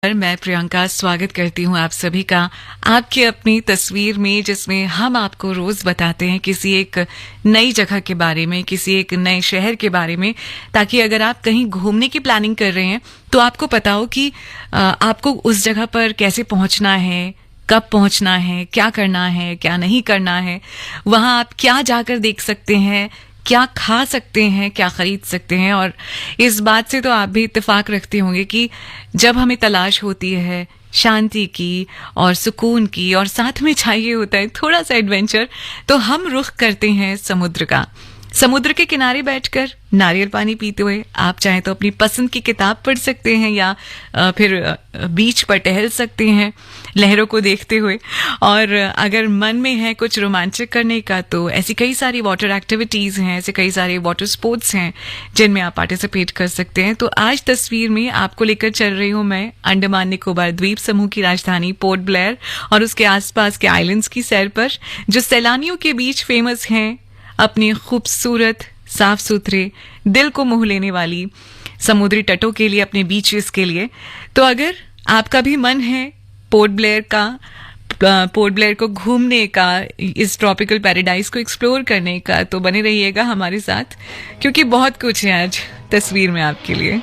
मैं प्रियंका स्वागत करती हूँ आप सभी का आपकी अपनी तस्वीर में, जिसमें हम आपको रोज बताते हैं किसी एक नई जगह के बारे में, किसी एक नए शहर के बारे में, ताकि अगर आप कहीं घूमने की प्लानिंग कर रहे हैं तो आपको पता हो कि आपको उस जगह पर कैसे पहुंचना है, कब पहुंचना है, क्या करना है, क्या नहीं करना है, वहां आप क्या जाकर देख सकते हैं, क्या खा सकते हैं, क्या खरीद सकते हैं। और इस बात से तो आप भी इत्तेफाक रखते होंगे कि जब हमें तलाश होती है शांति की और सुकून की, और साथ में चाहिए होता है थोड़ा सा एडवेंचर, तो हम रुख करते हैं समुद्र का। समुद्र के किनारे बैठकर नारियल पानी पीते हुए आप चाहें तो अपनी पसंद की किताब पढ़ सकते हैं, या फिर बीच पर टहल सकते हैं लहरों को देखते हुए। और अगर मन में है कुछ रोमांचक करने का, तो ऐसी कई सारी वाटर एक्टिविटीज़ हैं, ऐसे कई सारे वाटर स्पोर्ट्स हैं जिनमें आप पार्टिसिपेट कर सकते हैं। तो आज तस्वीर में आपको लेकर चल रही हूँ मैं अंडमान निकोबार द्वीप समूह की राजधानी पोर्ट ब्लेयर और उसके आसपास के आइलैंड्स की सैर पर, जो सैलानियों के बीच फेमस हैं अपनी खूबसूरत, साफ सुथरे, दिल को मोह लेने वाली समुद्री तटों के लिए, अपने बीचेस के लिए। तो अगर आपका भी मन है पोर्ट ब्लेयर को घूमने का, इस ट्रॉपिकल पैराडाइज को एक्सप्लोर करने का, तो बने रहिएगा हमारे साथ, क्योंकि बहुत कुछ है आज तस्वीर में आपके लिए।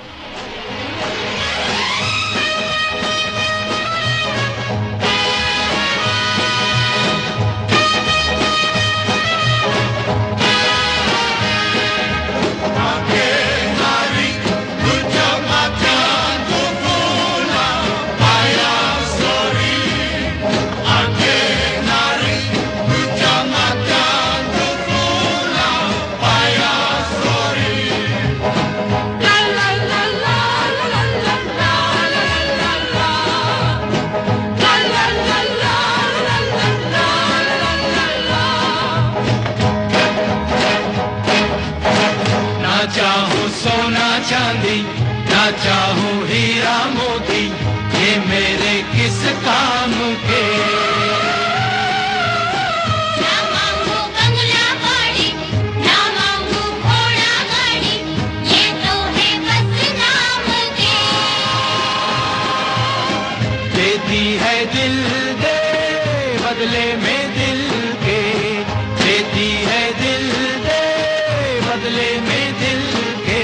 चांदी ना चाहूं हीरा मोती, ये मेरे किस काम के। ना मांगू बंगला गाड़ी, ना मांगू घोड़ा गाड़ी, ये तो है बस नाम के। देती है दिल दे बदले में दिल के, देती है दिल दे बदले में दिल के।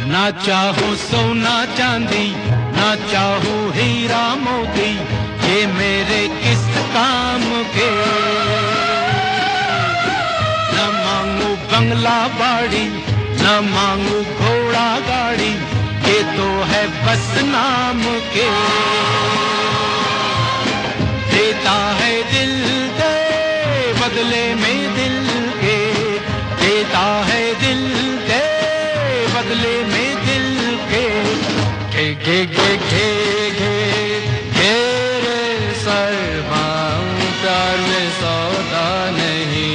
ना चाहूं सोना चांदी, ना चाहूं हीरा मोती, ये मेरे किस काम के। न मांगू बंगला बाड़ी, न मांगू घोड़ा गाड़ी, ये तो है बस नाम के। देता है दिल दे बदले में दिल के, देता है दिल दे बदले में दिल के। घे घे घे घे रे सरमा, प्यार में सौदा नहीं।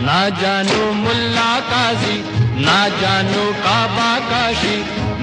ना जानू मुल्ला काजी, ना जानू काबा काशी,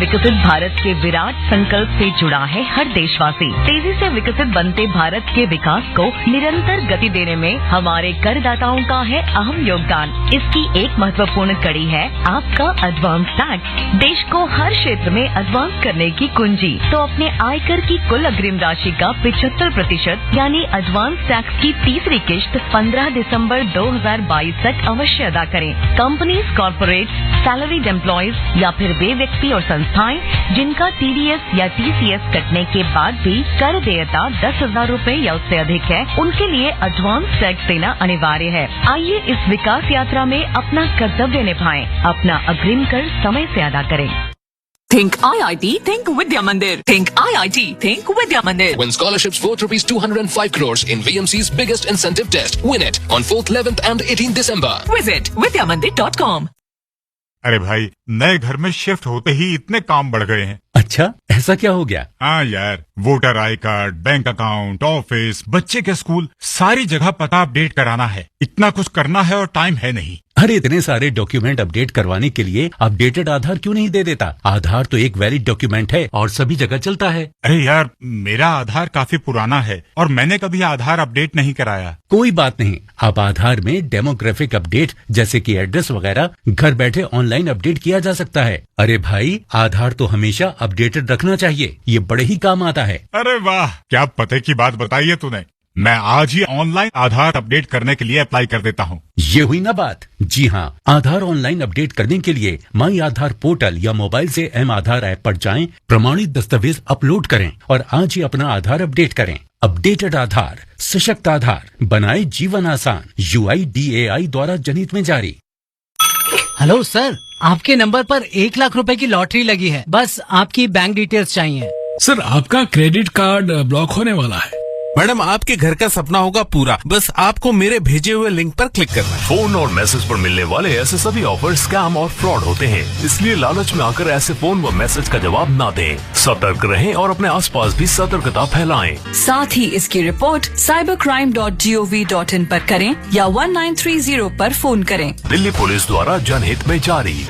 विकसित भारत के विराट संकल्प से जुड़ा है हर देशवासी। तेजी से विकसित बनते भारत के विकास को निरंतर गति देने में हमारे करदाताओं का है अहम योगदान। इसकी एक महत्वपूर्ण कड़ी है आपका एडवांस टैक्स, देश को हर क्षेत्र में एडवांस करने की कुंजी। तो अपने आयकर की कुल अग्रिम राशि का 75% यानी एडवांस टैक्स की तीसरी किश्त 15 दिसंबर 2022 तक अवश्य अदा करें। कंपनीज, कॉर्पोरेट, सैलरीड एम्प्लॉयज या फिर वे व्यक्ति और संस्थाएं जिनका TDS या TCS कटने के बाद भी कर देयता 10,000 रूपए या उससे अधिक है, उनके लिए एडवांस टैक्स देना अनिवार्य है। आइए इस विकास यात्रा में अपना कर्तव्य निभाएं, अपना अग्रिम कर समय से अदा करें। Think IIT, think Vidya Mandir. Think IIT, think Vidya Mandir. Win scholarships worth rupees 205 crores in VMC's biggest incentive test. Win it on 4th, 11th and 18th December. Visit vidyamandir.com. अरे भाई, नए घर में शिफ्ट होते ही इतने काम बढ़ गए हैं। अच्छा, ऐसा क्या हो गया? हाँ यार, voter I card, bank account, office, बच्चे के स्कूल, सारी जगह पता अपडेट कराना है। इतना कुछ करना है और टाइम है नहीं। अरे इतने सारे डॉक्यूमेंट अपडेट करवाने के लिए अपडेटेड आधार क्यों नहीं दे देता? आधार तो एक वैलिड डॉक्यूमेंट है और सभी जगह चलता है। अरे यार, मेरा आधार काफी पुराना है और मैंने कभी आधार अपडेट नहीं कराया। कोई बात नहीं, अब आधार में डेमोग्राफिक अपडेट जैसे कि एड्रेस वगैरह घर बैठे ऑनलाइन अपडेट किया जा सकता है। अरे भाई, आधार तो हमेशा अपडेटेड रखना चाहिए, ये बड़े ही काम आता है। अरे वाह, क्या पते की बात बताई है तूने। मैं आज ही ऑनलाइन आधार अपडेट करने के लिए अप्लाई कर देता हूँ। ये हुई ना बात। जी हाँ, आधार ऑनलाइन अपडेट करने के लिए माई आधार पोर्टल या मोबाइल से M आधार ऐप पर जाएं, प्रमाणित दस्तावेज अपलोड करें और आज ही अपना आधार अपडेट करें। अपडेटेड आधार, सशक्त आधार, बनाए जीवन आसान। UIDAI द्वारा जनहित में जारी। हेलो सर, आपके नंबर पर 1 लाख रुपए की लॉटरी लगी है। बस आपकी बैंक डिटेल्स चाहिए। सर, आपका क्रेडिट कार्ड ब्लॉक होने वाला है। मैडम, आपके घर का सपना होगा पूरा, बस आपको मेरे भेजे हुए लिंक पर क्लिक करना है। फोन और मैसेज पर मिलने वाले ऐसे सभी ऑफर स्कैम और फ्रॉड होते हैं, इसलिए लालच में आकर ऐसे फोन व मैसेज का जवाब ना दें। सतर्क रहें और अपने आसपास भी सतर्कता फैलाएं। साथ ही इसकी रिपोर्ट cybercrime.gov.in पर करें या 1930 पर फोन करें। दिल्ली पुलिस द्वारा जनहित में जारी।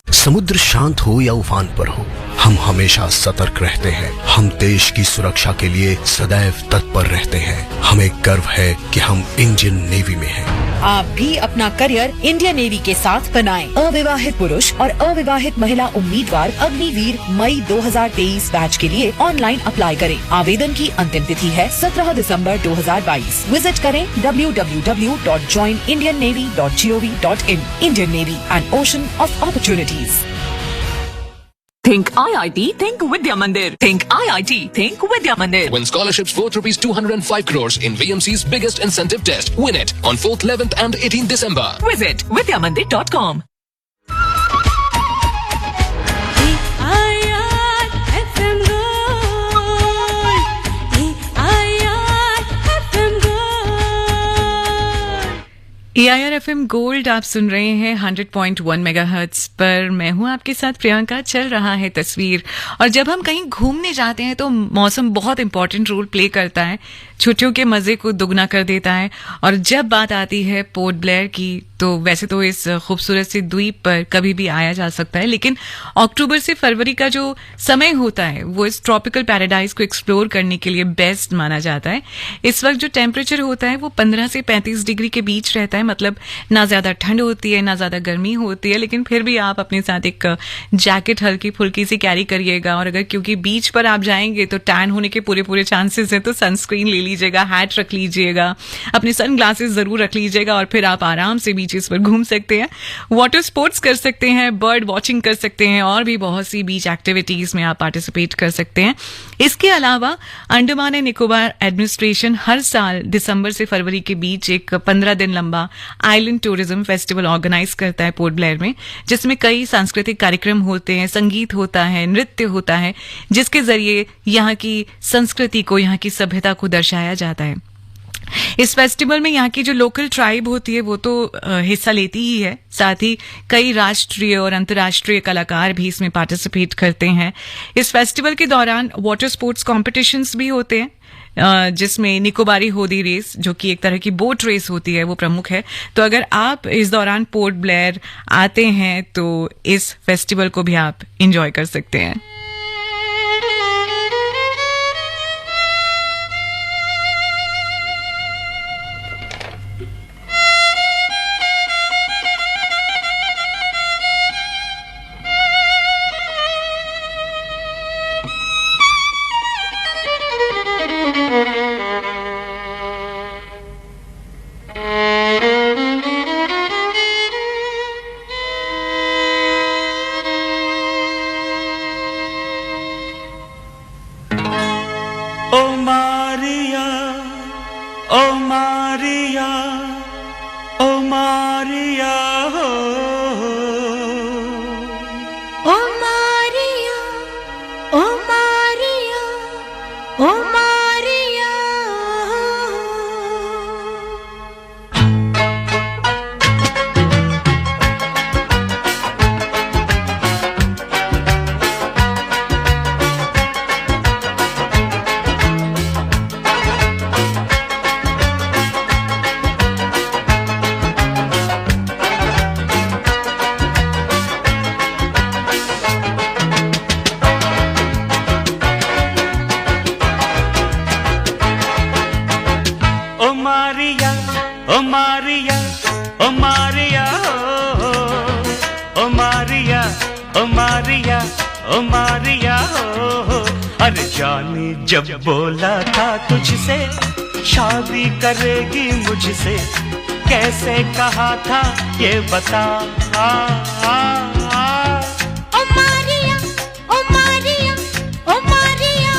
समुद्र शांत हो या उफान पर हो, हम हमेशा सतर्क रहते हैं। हम देश की सुरक्षा के लिए सदैव तत्पर रहते हैं। हमें गर्व है कि हम इंडियन नेवी में हैं। आप भी अपना करियर इंडियन नेवी के साथ बनाएं। अविवाहित पुरुष और अविवाहित महिला उम्मीदवार अग्निवीर मई 2023 बैच के लिए ऑनलाइन अप्लाई करें। आवेदन की अंतिम तिथि है 17 दिसंबर 2022। विजिट करें www.joinindiannavy.gov.in। Indian navy, N ocean of opportunities. Think IIT, think Vidya Mandir. Think IIT, think Vidya Mandir. Win scholarships worth rupees 205 crores in VMC's biggest incentive test. Win it on 4th, 11th and 18th December. Visit vidyamandir.com. AIR FM gold आप सुन रहे हैं 100.1 megahertz पर। मैं हूं आपके साथ प्रियंका। चल रहा है तस्वीर, और जब हम कहीं घूमने जाते हैं तो मौसम बहुत इंपॉर्टेंट रोल प्ले करता है, छुट्टियों के मजे को दुगना कर देता है। और जब बात आती है पोर्ट ब्लेयर की, तो वैसे तो इस खूबसूरत सी द्वीप पर कभी भी आया जा सकता है, लेकिन अक्टूबर से फरवरी का जो समय होता है वो इस ट्रॉपिकल पैराडाइज को एक्सप्लोर करने के लिए बेस्ट माना जाता है। इस वक्त जो टेम्परेचर होता है वो 15 से 35 डिग्री के बीच रहता है, मतलब ना ज्यादा ठंड होती है ना ज्यादा गर्मी होती है, लेकिन फिर भी आप अपने साथ एक जैकेट हल्की फुल्की सी कैरी करिएगा। और अगर क्योंकि बीच पर आप जाएंगे तो टैन होने के पूरे चांसेस हैं, तो सनस्क्रीन ले लीजिएगा, हैट रख लीजिएगा, अपने सन ग्लासेस जरूर रख लीजिएगा, और फिर आप आराम से बीचेस पर घूम सकते हैं, वाटर स्पोर्ट्स कर सकते हैं, बर्ड वॉचिंग कर सकते हैं, और भी बहुत सी बीच एक्टिविटीज में आप पार्टिसिपेट कर सकते हैं। इसके अलावा अंडमान एंड निकोबार एडमिनिस्ट्रेशन हर साल दिसंबर से फरवरी के बीच एक 15 दिन लंबा आइलैंड टूरिज्म फेस्टिवल ऑर्गेनाइज करता है पोर्ट ब्लेयर में, जिसमें कई सांस्कृतिक कार्यक्रम होते हैं, संगीत होता है, नृत्य होता है, जिसके जरिए यहाँ की संस्कृति को, यहाँ की सभ्यता को दर्शाया जाता है। इस फेस्टिवल में यहाँ की जो लोकल ट्राइब होती है वो तो हिस्सा लेती ही है, साथ ही कई राष्ट्रीय और अंतर्राष्ट्रीय कलाकार भी इसमें पार्टिसिपेट करते हैं। इस फेस्टिवल के दौरान वाटर स्पोर्ट्स कॉम्पिटिशन्स भी होते हैं, जिसमें निकोबारी होदी रेस, जो कि एक तरह की बोट रेस होती है, वो प्रमुख है। तो अगर आप इस दौरान पोर्ट ब्लेयर आते हैं तो इस फेस्टिवल को भी आप एंजॉय कर सकते हैं। जब बोला था तुझसे शादी करेगी मुझसे, कैसे कहा था ये बता। ओ मारिया, ओ मारिया, ओ मारिया,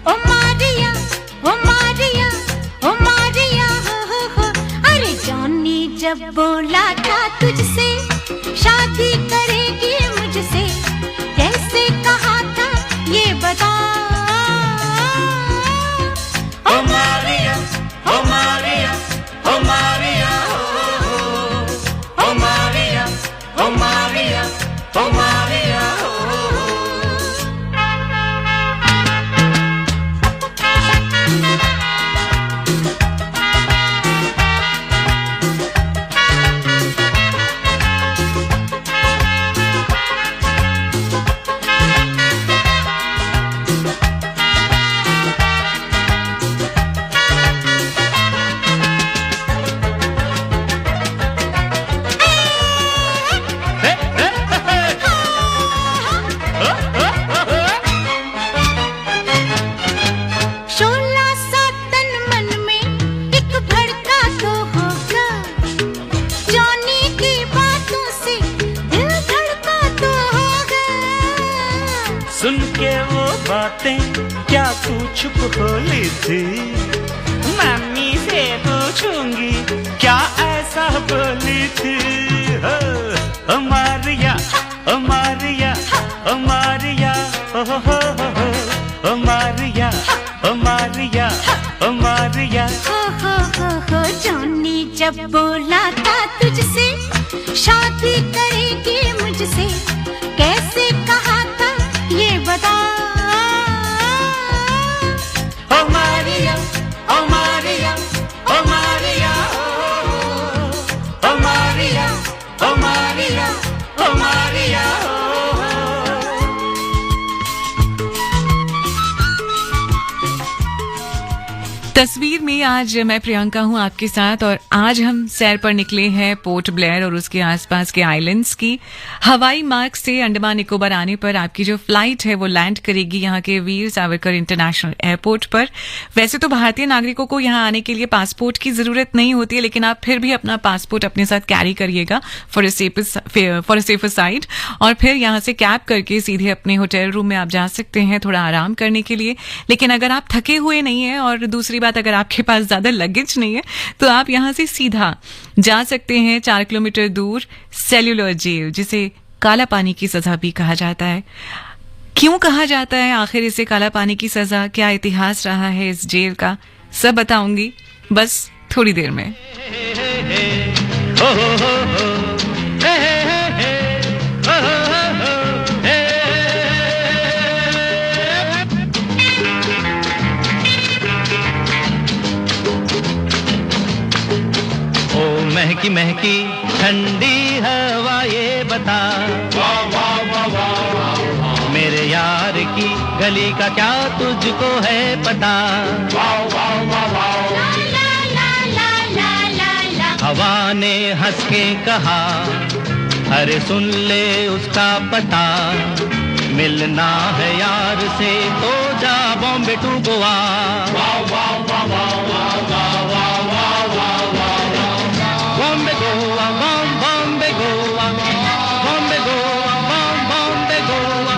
ओ मारिया, ओ मारिया, ओ मारिया, अरे जॉनी जब बोला था तुझसे शादी करेगी मुझसे, कैसे कहा था ये बता। क्या तू चुप होली थी, मम्मी से पूछूंगी क्या ऐसा बोली थी। ओ मारिया, ओ मारिया, ओ मारिया, ओ मारिया, ओ मारिया, ओ मारिया। हो जॉनी जब बोला था तुझसे शादी करेगी मुझसे, कैसे कहा था ये बता। तस्वीर में आज मैं प्रियंका हूं आपके साथ, और आज हम सैर पर निकले हैं पोर्ट ब्लेयर और उसके आसपास के आइलैंड्स की। हवाई मार्ग से अंडमान निकोबार आने पर आपकी जो फ्लाइट है वो लैंड करेगी यहाँ के वीर सावरकर इंटरनेशनल एयरपोर्ट पर। वैसे तो भारतीय नागरिकों को यहाँ आने के लिए पासपोर्ट की जरूरत नहीं होती है, लेकिन आप फिर भी अपना पासपोर्ट अपने साथ कैरी करिएगा फॉर अ सेफर साइड, और फिर यहाँ से कैब करके सीधे अपने होटल रूम में आप जा सकते हैं थोड़ा आराम करने के लिए। लेकिन अगर आप थके हुए नहीं है और दूसरी बात अगर आपके पास ज्यादा लगेज नहीं है तो आप यहाँ से सीधा जा सकते हैं 4 किलोमीटर दूर सेल्यूलर जेल, जिसे काला पानी की सजा भी कहा जाता है। क्यों कहा जाता है आखिर इसे काला पानी की सजा, क्या इतिहास रहा है इस जेल का, सब बताऊंगी बस थोड़ी देर में। महकी महकी ठंडी हवा ये बता, मेरे यार की गली का क्या तुझको है पता। हवा ने हंस के कहा, अरे सुन ले उसका पता, मिलना है यार से तो जा बॉम्बे टू गोवा। बॉम्बे गोवा, बॉम्बे गोवा, बॉम्बे गोवा, बॉम्बे गोवा, बॉम्बे गोवा,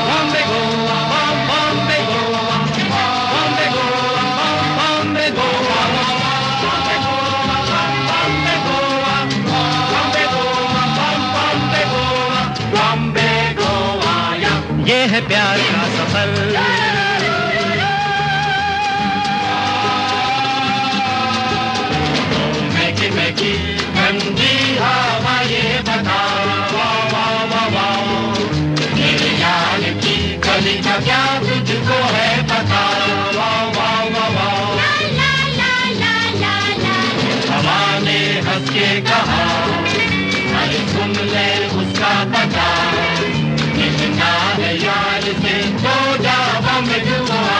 बॉम्बे गोवा, बॉम्बे गोवा, बॉम्बे गोवा, बॉम्बे गोवा, बॉम्बे गोवा, बॉम्बे गोवा, बॉम्बे गोवा। ये है प्यार का सफर, की ठंडी हवा ये बता, मेरे यार की गली का क्या तुझको है पता। हवा ने हंस के कहा, अरे सुन ले उसका पता, मिलना है यार से तो जा Bombay to Goa.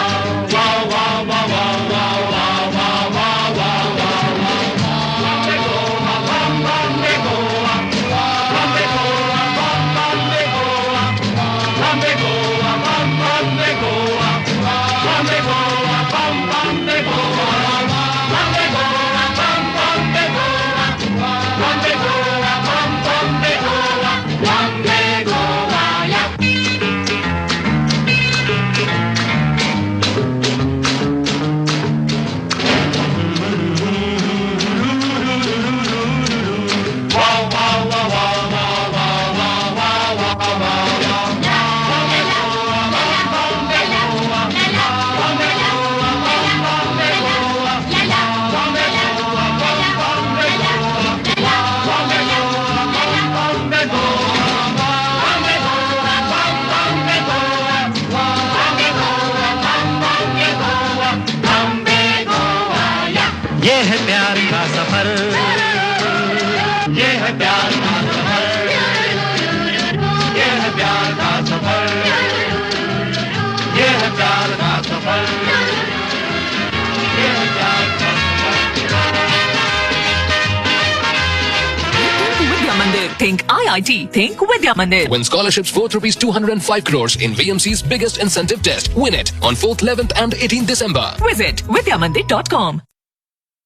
Think IIT. Think Vidya Mandir. Win scholarships worth ₹205 crores in VMC's biggest incentive test. Win it on 4th, 11th and 18th December. Visit vidyamandir.com.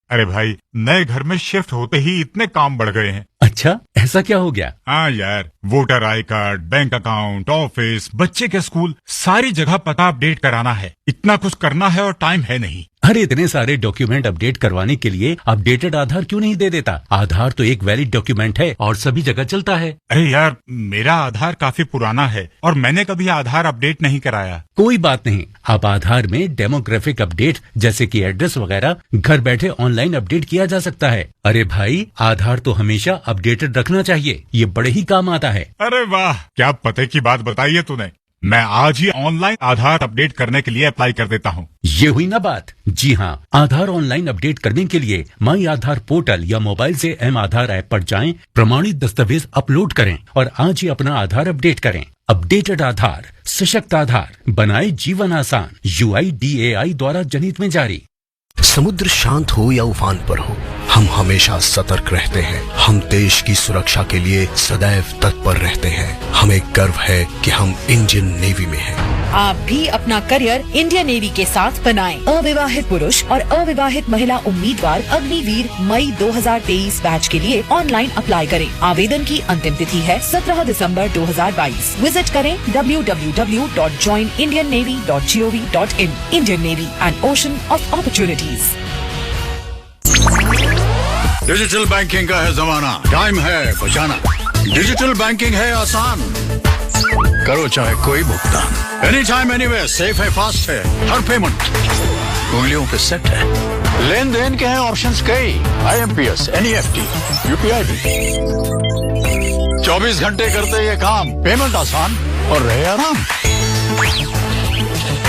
अरे भाई, नए घर में शिफ्ट होते ही इतने काम बढ़ गए हैं। अच्छा, ऐसा क्या हो गया? हाँ यार, voter I card, bank account, office, बच्चे के स्कूल, सारी जगह पता अपडेट कराना है। इतना कुछ करना है और टाइम है नहीं। अरे इतने सारे डॉक्यूमेंट अपडेट करवाने के लिए अपडेटेड आधार क्यों नहीं दे देता? आधार तो एक वैलिड डॉक्यूमेंट है और सभी जगह चलता है। अरे यार, मेरा आधार काफी पुराना है और मैंने कभी आधार अपडेट नहीं कराया। कोई बात नहीं, अब आधार में डेमोग्राफिक अपडेट जैसे कि एड्रेस वगैरह घर बैठे ऑनलाइन अपडेट किया जा सकता है। अरे भाई, आधार तो हमेशा अपडेटेड रखना चाहिए, ये बड़े ही काम आता है। अरे वाह, क्या पते की बात बताई है तूने। मैं आज ही ऑनलाइन आधार अपडेट करने के लिए अप्लाई कर देता हूँ। ये हुई ना बात। जी हाँ, आधार ऑनलाइन अपडेट करने के लिए माई आधार पोर्टल या मोबाइल से एम आधार ऐप पर जाएं, प्रमाणित दस्तावेज अपलोड करें और आज ही अपना आधार अपडेट करें। अपडेटेड आधार, सशक्त आधार, बनाए जीवन आसान। UIDAI द्वारा जनहित में जारी। समुद्र शांत हो या उफान पर हो, हम हमेशा सतर्क रहते हैं। हम देश की सुरक्षा के लिए सदैव तत्पर रहते हैं। हमें गर्व है कि हम इंडियन नेवी में हैं। आप भी अपना करियर इंडियन नेवी के साथ बनाएं। अविवाहित पुरुष और अविवाहित महिला उम्मीदवार अग्निवीर मई 2023 बैच के लिए ऑनलाइन अप्लाई करें। आवेदन की अंतिम तिथि है 17 दिसंबर 2022। विजिट करें www.joinindiannavy.gov.in। Indian navy, N ocean of opportunities. Digital banking का है जमाना, टाइम है बचाना। डिजिटल बैंकिंग है आसान, करो चाहे कोई भुगतान। एनी टाइम एनीवेयर, सेफ है, फास्ट है, हर पेमेंट उंगलियों पे सेट है। लेन देन के हैं ऑप्शंस कई, IMPS, NEFT, UPI भी। 24 घंटे करते ये काम, पेमेंट आसान और रहे आराम।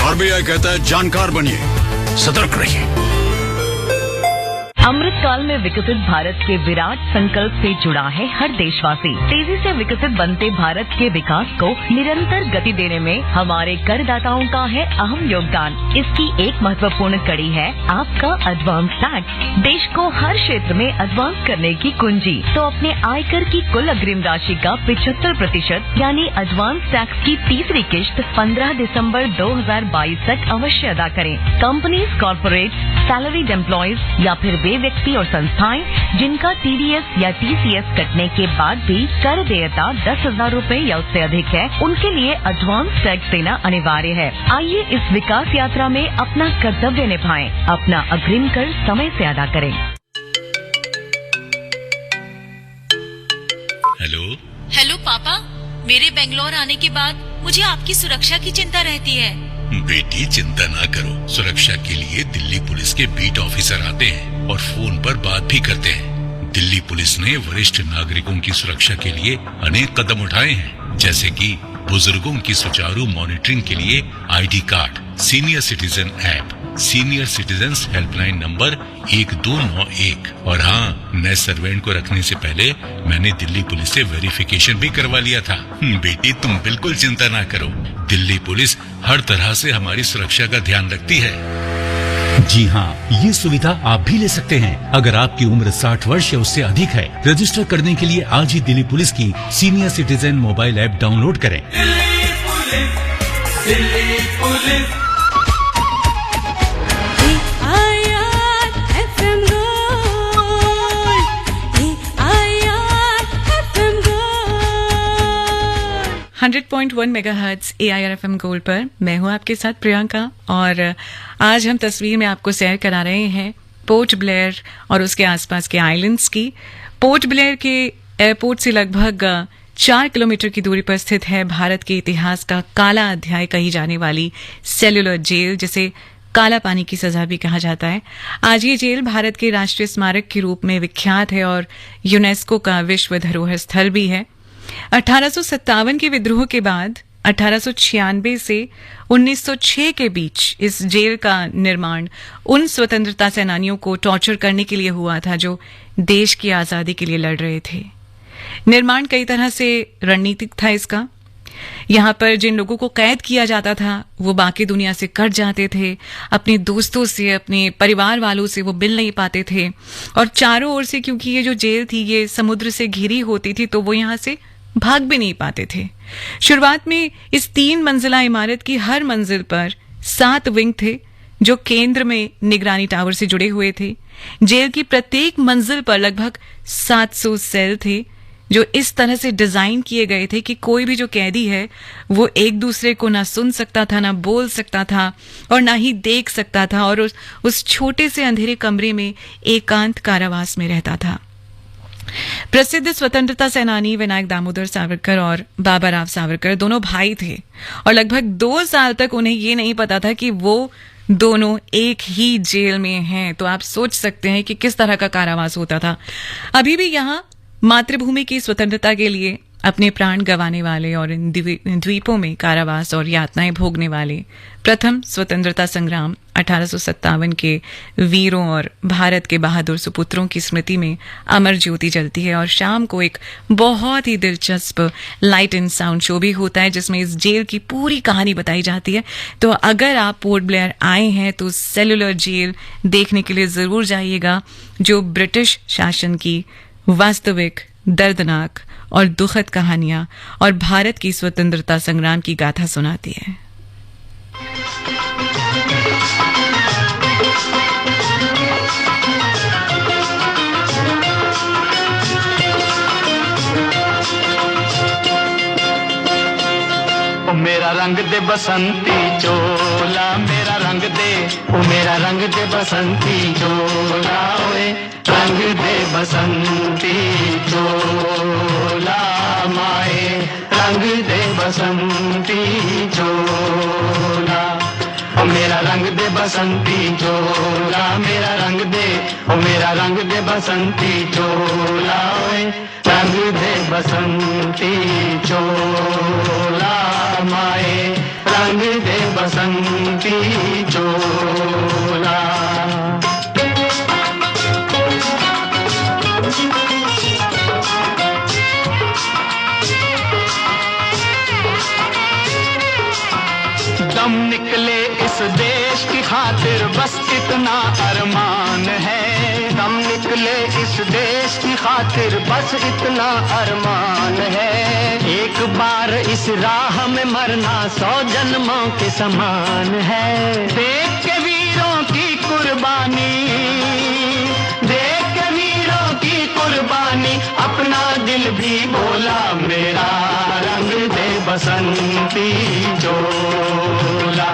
RBI कहता है जानकार बनिए, सतर्क रहिए। अमृतकाल में विकसित भारत के विराट संकल्प से जुड़ा है हर देशवासी। तेजी से विकसित बनते भारत के विकास को निरंतर गति देने में हमारे करदाताओं का है अहम योगदान। इसकी एक महत्वपूर्ण कड़ी है आपका एडवांस टैक्स। देश को हर क्षेत्र में एडवांस करने की कुंजी। तो अपने आयकर की कुल अग्रिम राशि का 75% यानी एडवांस टैक्स की तीसरी किश्त 15 दिसंबर 2022 तक अवश्य अदा करें। कंपनीज, कॉर्पोरेट, सैलरीड एम्प्लॉयज या फिर वे व्यक्ति और संस्थाएं जिनका TDS या TCS कटने के बाद भी कर देयता 10,000 रूपए या उससे अधिक है, उनके लिए एडवांस टैक्स देना अनिवार्य है। आइए इस विकास यात्रा में अपना कर्तव्य निभाएं, अपना अग्रिम कर समय से अदा करें। हेलो पापा, मेरे बेंगलोर आने के बाद मुझे आपकी सुरक्षा की चिंता रहती है। बेटी चिंता ना करो, सुरक्षा के लिए दिल्ली पुलिस के बीट ऑफिसर आते हैं और फोन पर बात भी करते हैं। दिल्ली पुलिस ने वरिष्ठ नागरिकों की सुरक्षा के लिए अनेक कदम उठाए हैं, जैसे कि बुजुर्गों की सुचारू मॉनिटरिंग के लिए ID card, senior citizen app, senior citizens helpline number 1291 और हाँ, नए सर्वेंट को रखने से पहले मैंने दिल्ली पुलिस से वेरिफिकेशन भी करवा लिया था। बेटी तुम बिल्कुल चिंता ना करो, दिल्ली पुलिस हर तरह से हमारी सुरक्षा का ध्यान रखती है। जी हाँ, ये सुविधा आप भी ले सकते हैं अगर आपकी उम्र 60 वर्ष या उससे अधिक है। रजिस्टर करने के लिए आज ही दिल्ली पुलिस की senior citizen mobile app download करें। Delhi police, Delhi police. FM Gold, 100.1 megahertz AIR FM gold पर मैं हूं आपके साथ प्रियंका और आज हम तस्वीर में आपको सैर करा रहे हैं पोर्ट ब्लेयर और उसके आसपास के आइलैंड्स की। पोर्ट ब्लेयर के एयरपोर्ट से लगभग 4 किलोमीटर की दूरी पर स्थित है भारत के इतिहास का काला अध्याय कही जाने वाली सेल्युलर जेल, जिसे काला पानी की सजा भी कहा जाता है। आज ये जेल भारत के राष्ट्रीय स्मारक के रूप में विख्यात है और यूनेस्को का विश्व धरोहर स्थल भी है। 1857 के विद्रोह के बाद 1896 से 1906 के बीच इस जेल का निर्माण उन स्वतंत्रता सेनानियों को टॉर्चर करने के लिए हुआ था जो देश की आजादी के लिए लड़ रहे थे। निर्माण कई तरह से रणनीतिक था इसका। यहाँ पर जिन लोगों को कैद किया जाता था वो बाकी दुनिया से कट जाते थे, अपने दोस्तों से, अपने परिवार वालों से वो मिल नहीं पाते थे और चारों ओर से, क्योंकि ये जो जेल थी ये समुद्र से घिरी होती थी, तो वो यहाँ से भाग भी नहीं पाते थे। शुरुआत में इस 3 मंजिला इमारत की हर मंजिल पर 7 विंग थे जो केंद्र में निगरानी टावर से जुड़े हुए थे। जेल की प्रत्येक मंजिल पर लगभग 700 सेल थे जो इस तरह से डिजाइन किए गए थे कि कोई भी जो कैदी है वो एक दूसरे को ना सुन सकता था, ना बोल सकता था और ना ही देख सकता था और उस छोटे से अंधेरे कमरे में एकांत कारावास में रहता था। प्रसिद्ध स्वतंत्रता सेनानी विनायक दामोदर सावरकर और बाबा राव सावरकर दोनों भाई थे और लगभग 2 साल तक उन्हें ये नहीं पता था कि वो दोनों एक ही जेल में हैं। तो आप सोच सकते हैं कि किस तरह का कारावास होता था। अभी भी यहाँ मातृभूमि की स्वतंत्रता के लिए अपने प्राण गंवाने वाले और इन द्वीपों में कारावास और यातनाएं भोगने वाले प्रथम स्वतंत्रता संग्राम 1857 के वीरों और भारत के बहादुर सुपुत्रों की स्मृति में अमर ज्योति जलती है और शाम को एक बहुत ही दिलचस्प लाइट एंड साउंड शो भी होता है जिसमें इस जेल की पूरी कहानी बताई जाती है। तो अगर आप पोर्ट ब्लेयर आए हैं तो सेल्युलर जेल देखने के लिए जरूर जाइएगा, जो ब्रिटिश शासन की वास्तविक, दर्दनाक और दुखद कहानियां और भारत की स्वतंत्रता संग्राम की गाथा सुनाती है। मेरा रंग दे बसंती चोला, मेरा रंग दे, ओ मेरा रंग दे बसंती चोला, ओए रंग दे बसंती चोला, माए रंग दे बसंती चोला। ओ मेरा रंग दे बसंती चोला मेरा रंग दे, ओ मेरा रंग दे बसंती चोला ओए रंग दे बसंती चोला माए रंग दे बसंती चोला। दम निकले इस देश की खातिर बस इतना अरमान है, दम निकले इस देश की खातिर बस इतना अरमान है। एक बार इस राह में मरना 100 जन्मों के समान है। देख के वीरों की कुर्बानी, देख के वीरों की कुर्बानी अपना दिल भी बोला मेरा रंग दे बसंती चोला,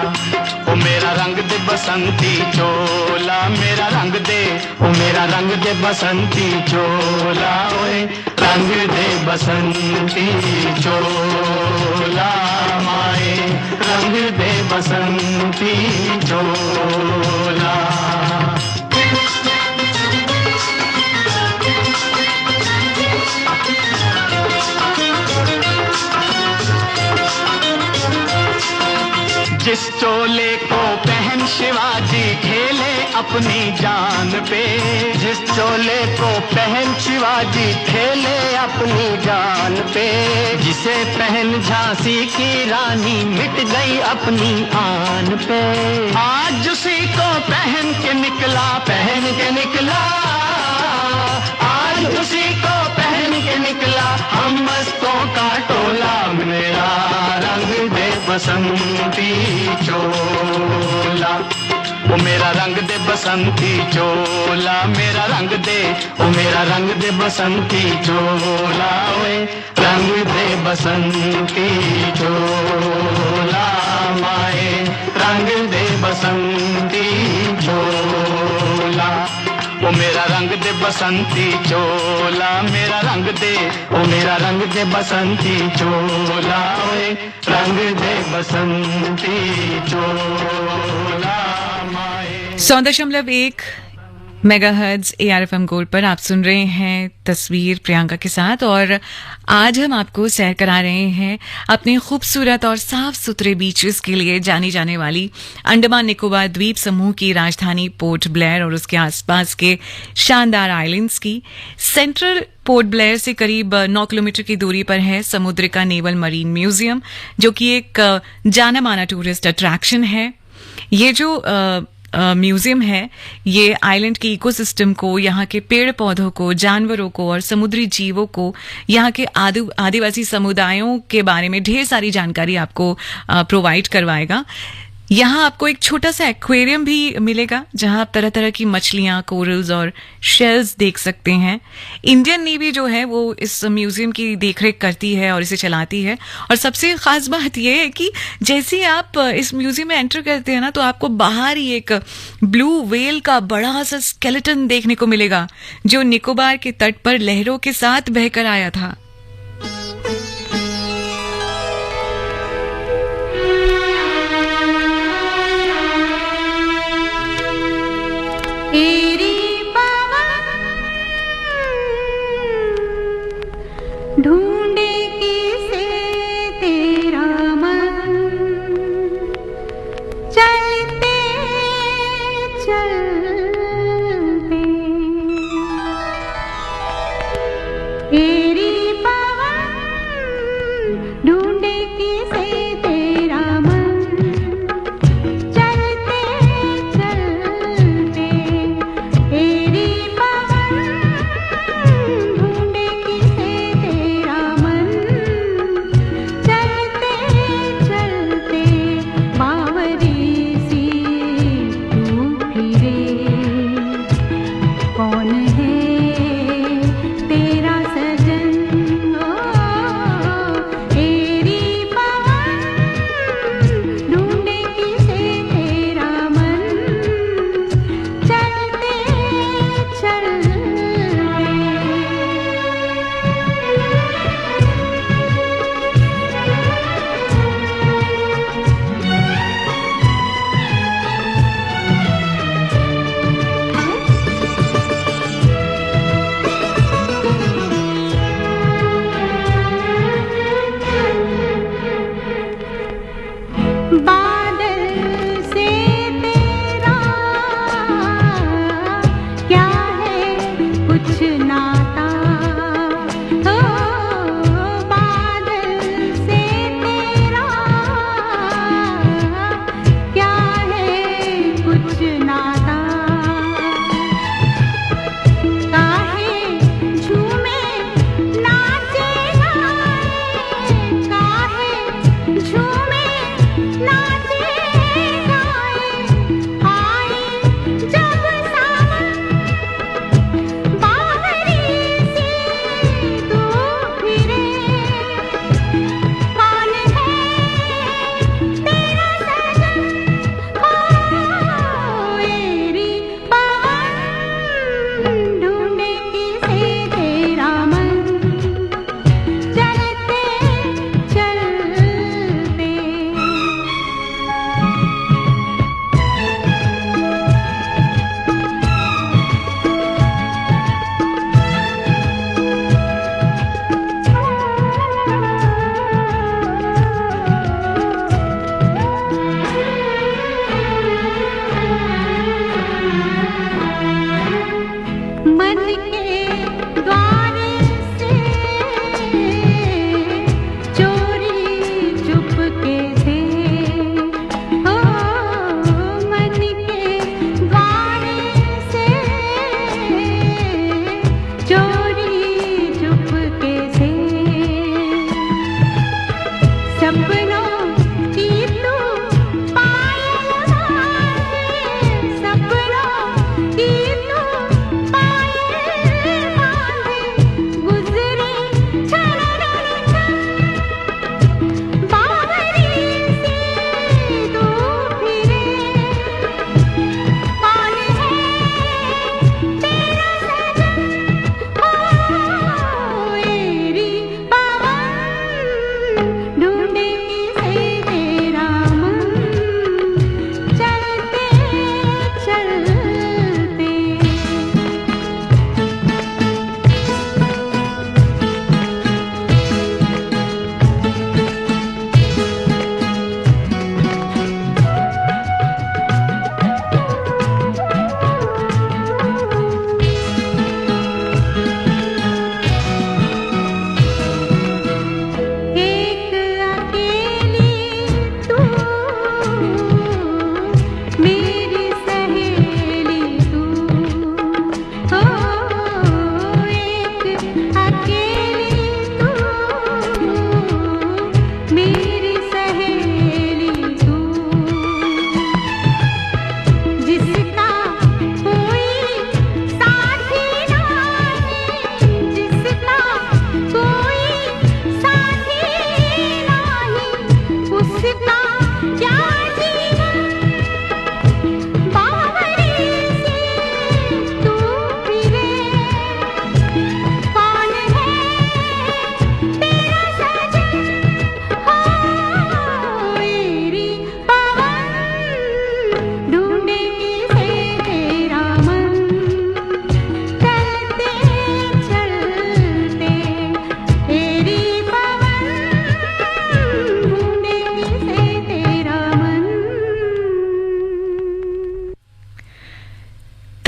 ओ मेरा रंग दे बसंती चोला मेरा रंग दे, ओ मेरा रंग दे बसंती चोला ओए रंग दे बसंती चोला माए रंग दे बसंती चोला। जिस चोले को पहन शिवाजी खेले अपनी जान पे, जिस चोले को पहन शिवाजी खेले अपनी जान पे, जिसे पहन झांसी की रानी मिट गई अपनी आन पे। आज उसी को पहन के निकला, पहन के निकला, आज उसी को पहन के निकला हम मस्तों का टोला मेरा रंग दे बसंती चोला, ओ मेरा रंग दे बसंती चोला मेरा रंग दे, ओ मेरा रंग दे बसंती चोला ओए रंग दे बसंती चोला माए रंग दे बसंती चोला, ओ मेरा रंग दे बसंती चोला मेरा रंग दे, ओ मेरा रंग दे बसंती चोला ओए रंग दे बसंती चोला माए। 100.1 मेगाहर्ट्ज ARFM गोल्ड पर आप सुन रहे हैं तस्वीर प्रियंका के साथ, और आज हम आपको सैर करा रहे हैं अपने खूबसूरत और साफ सुथरे बीचेस के लिए जानी जाने वाली अंडमान निकोबार द्वीप समूह की राजधानी पोर्ट ब्लेयर और उसके आसपास के शानदार आइलैंड्स की। सेंट्रल पोर्ट ब्लेयर से करीब 9 किलोमीटर की दूरी पर है समुद्रिका नेवल मरीन म्यूजियम, जो कि एक जाना माना टूरिस्ट अट्रैक्शन है। ये जो म्यूजियम है ये आइलैंड के इकोसिस्टम को, यहाँ के पेड़ पौधों को, जानवरों को और समुद्री जीवों को, यहाँ के आदिवासी समुदायों के बारे में ढेर सारी जानकारी आपको प्रोवाइड करवाएगा। यहाँ आपको एक छोटा सा एक्वेरियम भी मिलेगा जहाँ आप तरह तरह की मछलियाँ, कोरल्स और शेल्स देख सकते हैं। इंडियन नेवी जो है वो इस म्यूजियम की देखरेख करती है और इसे चलाती है। और सबसे खास बात यह है कि जैसे ही आप इस म्यूजियम में एंटर करते हैं ना, तो आपको बाहर ही एक ब्लू व्हेल का बड़ा सा स्केलेटन देखने को मिलेगा जो निकोबार के तट पर लहरों के साथ बहकर आया था। ढूंढे किसे तेरा मन, चलते चलते तेरी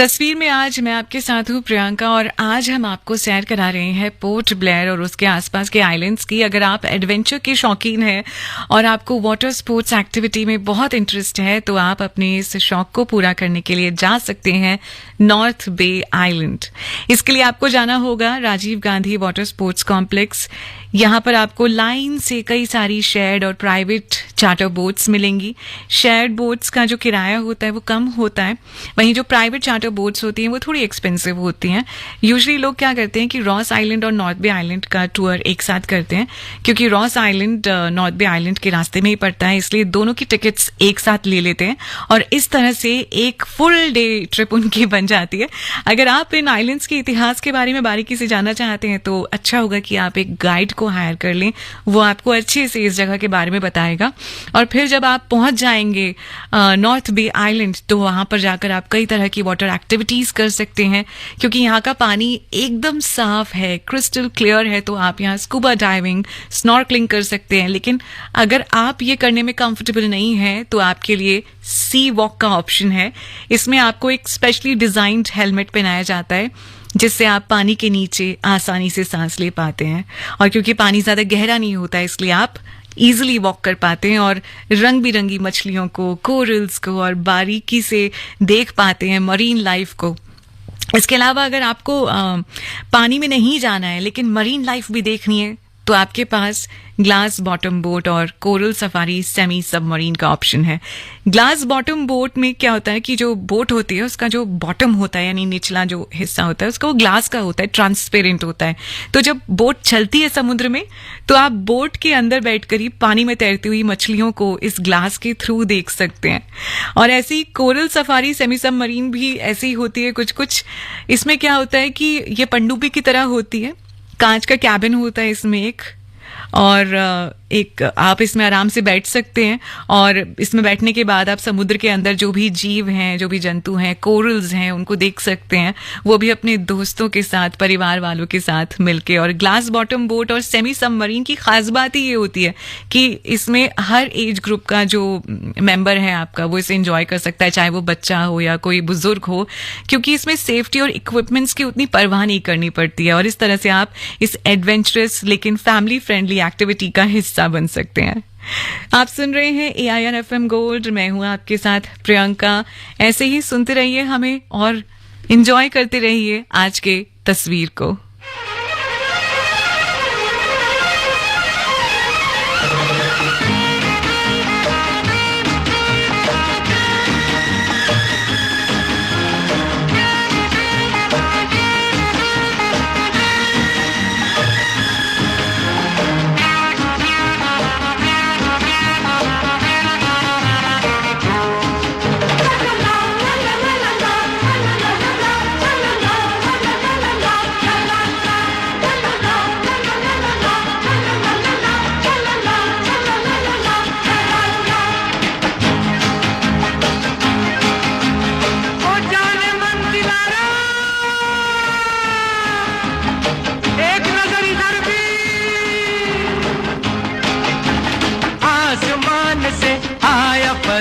तस्वीर में आज मैं आपके साथ हूँ प्रियंका, और आज हम आपको सैर करा रहे हैं पोर्ट ब्लेयर और उसके आसपास के आइलैंड्स की। अगर आप एडवेंचर के शौकीन हैं और आपको वाटर स्पोर्ट्स एक्टिविटी में बहुत इंटरेस्ट है तो आप अपने इस शौक को पूरा करने के लिए जा सकते हैं नॉर्थ बे आइलैंड। इसके लिए आपको जाना होगा Rajiv Gandhi water sports complex. यहाँ पर आपको लाइन से कई सारी शेयर्ड और प्राइवेट चार्टर बोट्स मिलेंगी। शेयर्ड बोट्स का जो किराया होता है वो कम होता है, वहीं जो प्राइवेट चार्टर बोट्स होती हैं वो थोड़ी एक्सपेंसिव होती हैं। यूजुअली लोग क्या करते हैं कि रॉस आइलैंड और नॉर्थ बे आइलैंड का टूर एक साथ करते हैं, क्योंकि रॉस आइलैंड नॉर्थ बे आइलैंड के रास्ते में ही पड़ता है, इसलिए दोनों की टिकट्स एक साथ ले लेते हैं और इस तरह से एक फुल डे ट्रिप उनकी बन जाती है। अगर आप इन आइलैंड्स के इतिहास के बारे में बारीकी से जानना चाहते हैं तो अच्छा होगा कि आप एक गाइड को हायर कर लें, वो आपको अच्छे से इस जगह के बारे में बताएगा। और फिर जब आप पहुंच जाएंगे नॉर्थ बे आइलैंड तो वहां पर जाकर आप कई तरह की वाटर एक्टिविटीज कर सकते हैं, क्योंकि यहाँ का पानी एकदम साफ है, क्रिस्टल क्लियर है। तो आप यहाँ स्कूबा डाइविंग, स्नॉर्कलिंग कर सकते हैं। लेकिन अगर आप ये करने में कंफर्टेबल नहीं है तो आपके लिए सी वॉक का ऑप्शन है। इसमें आपको एक स्पेशली डिजाइन्ड हेलमेट पहनाया जाता है जिससे आप पानी के नीचे आसानी से सांस ले पाते हैं, और क्योंकि पानी ज्यादा गहरा नहीं होता इसलिए आप इजीली वॉक कर पाते हैं और रंग बिरंगी मछलियों को, कोरल्स को और बारीकी से देख पाते हैं मरीन लाइफ को। इसके अलावा अगर आपको पानी में नहीं जाना है लेकिन मरीन लाइफ भी देखनी है तो आपके पास ग्लास बॉटम बोट और कोरल सफारी सेमी सबमरीन का ऑप्शन है। ग्लास बॉटम बोट में क्या होता है कि जो बोट होती है उसका जो बॉटम होता है यानी निचला जो हिस्सा होता है उसका वो ग्लास का होता है, ट्रांसपेरेंट होता है। तो जब बोट चलती है समुद्र में तो आप बोट के अंदर बैठकर ही पानी में तैरती हुई मछलियों को इस ग्लास के थ्रू देख सकते हैं। और ऐसी कोरल सफारी सेमी सबमरीन भी ऐसी होती है कुछ कुछ। इसमें क्या होता है कि ये पनडुब्बी की तरह होती है, कांच का कैबिन होता है इसमें एक, और एक आप इसमें आराम से बैठ सकते हैं और इसमें बैठने के बाद आप समुद्र के अंदर जो भी जीव हैं, जो भी जंतु हैं, कोरल्स हैं, उनको देख सकते हैं, वो भी अपने दोस्तों के साथ, परिवार वालों के साथ मिलके। और ग्लास बॉटम बोट और सेमी सबमरीन की खास बात ही ये होती है कि इसमें हर एज ग्रुप का जो मेंबर है आपका वो इसे एंजॉय कर सकता है, चाहे वो बच्चा हो या कोई बुजुर्ग हो, क्योंकि इसमें सेफ्टी और इक्विपमेंट्स की उतनी परवाह नहीं करनी पड़ती है। और इस तरह से आप इस एडवेंचरस लेकिन फैमिली फ्रेंडली एक्टिविटी का हिस्सा बन सकते हैं। आप सुन रहे हैं AIR FM गोल्ड, मैं हूं आपके साथ प्रियंका। ऐसे ही सुनते रहिए हमें और एंजॉय करते रहिए आज के तस्वीर को।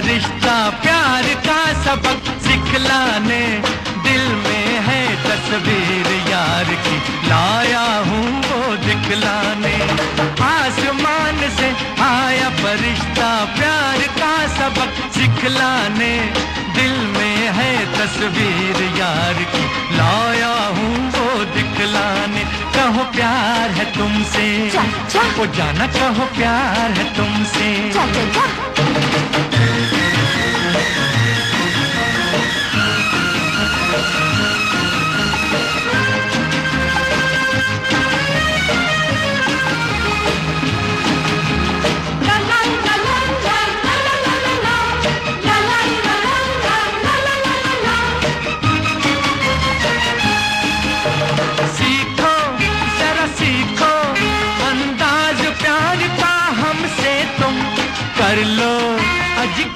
रिश्ता प्यार का सबक सिखलाने, दिल में है तस्वीर यार की, लाया हूँ वो दिखलाने। आसमान से आया फरिश्ता प्यार का सबक सिखलाने, दिल में है तस्वीर यार की, लाया हूँ वो दिखलाने। कहो प्यार है तुमसे, वो जाना कहो प्यार है तुमसे।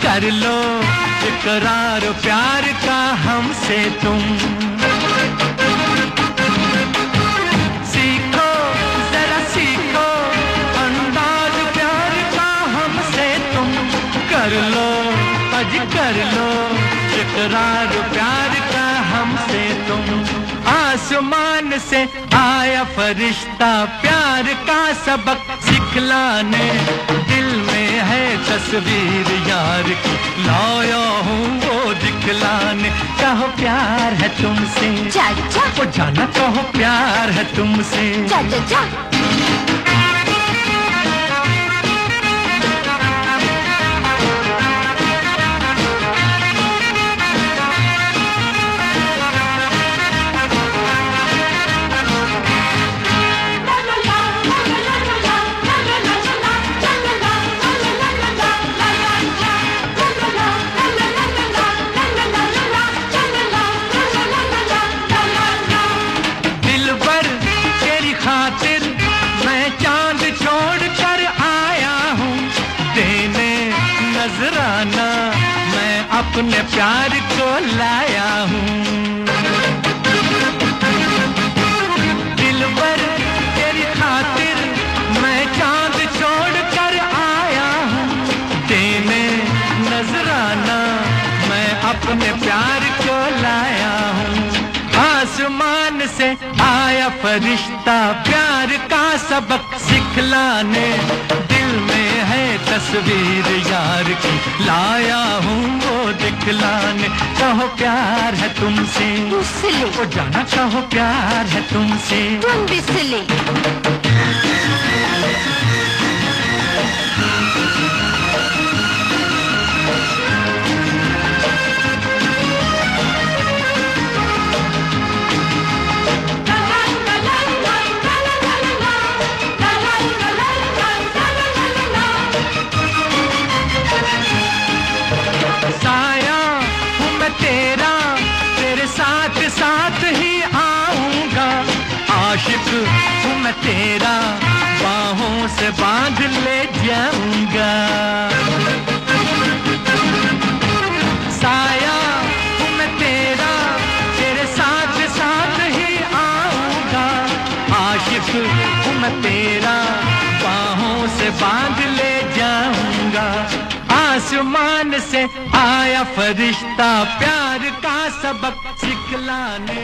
कर लो इकरार प्यार का हमसे तुम, सीखो जरा सीखो अंदाज प्यार का हमसे तुम, कर लो अज कर लो इकरार प्यार का हमसे तुम। आसमान से आया फरिश्ता प्यार का सबक सिखलाने, दिल में है तस्वीर यार की लाया हूँ वो दिखलाने। कहो प्यार है तुमसे, वो जाना कहो प्यार है तुमसे। अपने प्यार को लाया हूँ, दिलबर तेरी खातिर मैं चांद छोड़ कर आया हूँ, देने नजराना मैं अपने प्यार को लाया हूँ। आसमान से आया फरिश्ता प्यार का सबक सिखलाने, दिल में है तस्वीर यार की लाया हूँ वो दिखलाने। कहो प्यार है तुमसे, वो जाना कहो प्यार है तुमसे। तुम भी सिले आशिक हूँ मैं तेरा, बाहों से बांध ले जाऊंगा। साया हूँ मैं तेरा, तेरे साथ साथ ही आऊंगा। आशिक हूँ मैं तेरा, बाहों से बांध ले जाऊंगा। आसमान से आया फरिश्ता प्यार का सबक सिखलाने।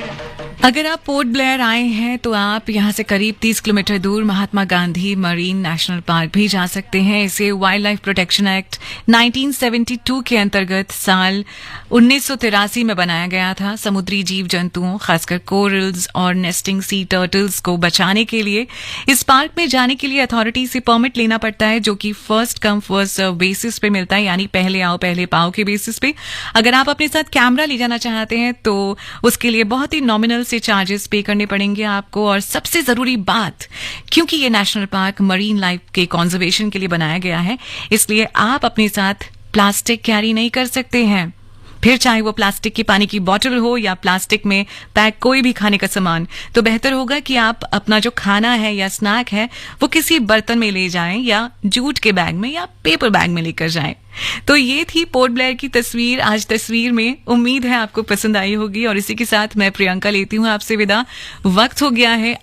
अगर आप पोर्ट ब्लेयर आए हैं तो आप यहाँ से करीब 30 किलोमीटर दूर Mahatma Gandhi marine national park भी जा सकते हैं। इसे वाइल्ड लाइफ प्रोटेक्शन एक्ट 1972 के अंतर्गत साल 1983 में बनाया गया था। समुद्री जीव जंतुओं खासकर कोरल्स और नेस्टिंग सी टर्टल्स को बचाने के लिए इस पार्क में जाने के लिए अथॉरिटी से परमिट लेना पड़ता है, जो कि first come first serve basis पे मिलता है, यानी पहले आओ पहले पाओ के बेसिस पे। अगर आप अपने साथ कैमरा ले जाना चाहते हैं तो उसके लिए बहुत ही नॉमिनल से चार्जेस पे करने पड़ेंगे आपको। और सबसे जरूरी बात, क्योंकि ये नेशनल पार्क मरीन लाइफ के कंजर्वेशन के लिए बनाया गया है, इसलिए आप अपने साथ प्लास्टिक कैरी नहीं कर सकते हैं। फिर चाहे वो प्लास्टिक की पानी की बोतल हो या प्लास्टिक में पैक कोई भी खाने का सामान, तो बेहतर होगा कि आप अपना जो खाना है या स्नैक है वो किसी बर्तन में ले जाएं या जूट के बैग में या पेपर बैग में लेकर जाएं। तो ये थी पोर्ट ब्लेयर की तस्वीर आज तस्वीर में। उम्मीद है आपको पसंद आई होगी और इसी के साथ मैं प्रियंका लेती हूँ आपसे विदा। वक्त हो गया है